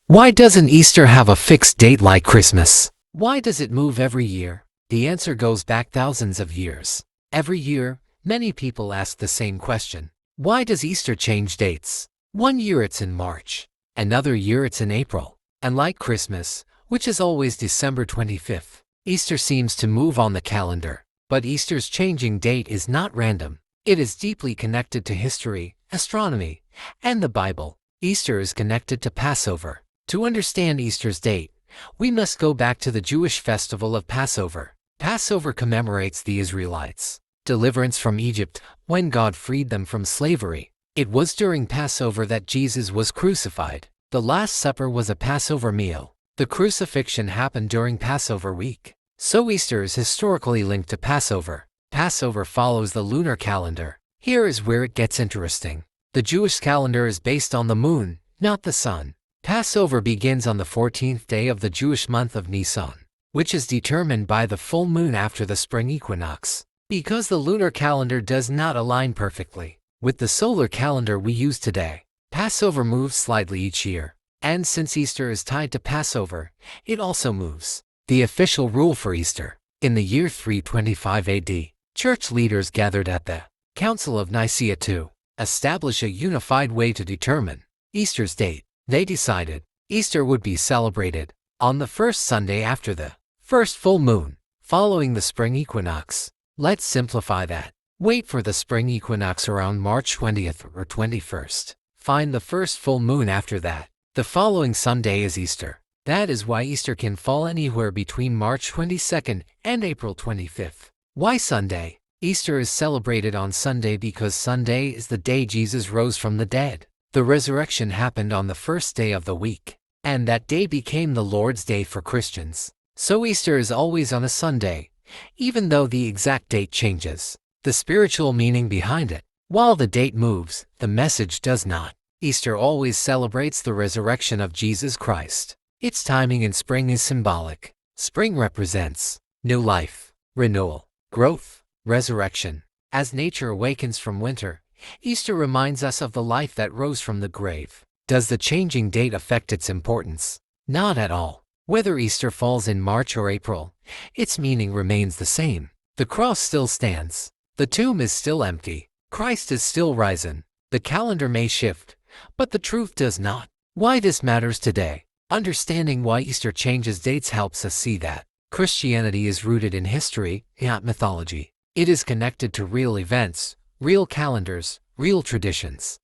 Why doesn't Easter have a fixed date like Christmas? Why does it move every year? The answer goes back thousands of years. Every year, many people ask the same question. Why does Easter change dates? One year it's in March, another year it's in April. And like Christmas, which is always December 25th, Easter seems to move on the calendar. But Easter's changing date is not random. It is deeply connected to history, astronomy, and the Bible. Easter is connected to Passover. To understand Easter's date, we must go back to the Jewish festival of Passover. Passover commemorates the Israelites' deliverance from Egypt when God freed them from slavery. It was during Passover that Jesus was crucified. The Last Supper was a Passover meal. The crucifixion happened during Passover week. So Easter is historically linked to Passover. Passover follows the lunar calendar. Here is where it gets interesting. The Jewish calendar is based on the moon, not the sun. Passover begins on the 14th day of the Jewish month of Nisan, which is determined by the full moon after the spring equinox. Because the lunar calendar does not align perfectly with the solar calendar we use today, Passover moves slightly each year. And since Easter is tied to Passover, it also moves. The official rule for Easter. In the year 325 AD, church leaders gathered at the Council of Nicaea to establish a unified way to determine Easter's date. They decided Easter would be celebrated on the first Sunday after the first full moon, following the spring equinox. Let's simplify that. Wait for the spring equinox around March 20th or 21st. Find the first full moon after that. The following Sunday is Easter. That is why Easter can fall anywhere between March 22nd and April 25th. Why Sunday? Easter is celebrated on Sunday because Sunday is the day Jesus rose from the dead. The resurrection happened on the first day of the week, and that day became the Lord's Day for Christians. So Easter is always on a Sunday, even though the exact date changes. The spiritual meaning behind it. While the date moves, the message does not. Easter always celebrates the resurrection of Jesus Christ. Its timing in spring is symbolic. Spring represents new life, renewal, growth, resurrection. As nature awakens from winter, Easter reminds us of the life that rose from the grave. Does the changing date affect its importance? Not at all. Whether Easter falls in March or April, its meaning remains the same. The cross still stands. The tomb is still empty. Christ is still risen. The calendar may shift, but the truth does not. Why this matters today? Understanding why Easter changes dates helps us see that Christianity is rooted in history, not mythology. It is connected to real events, real calendars, real traditions.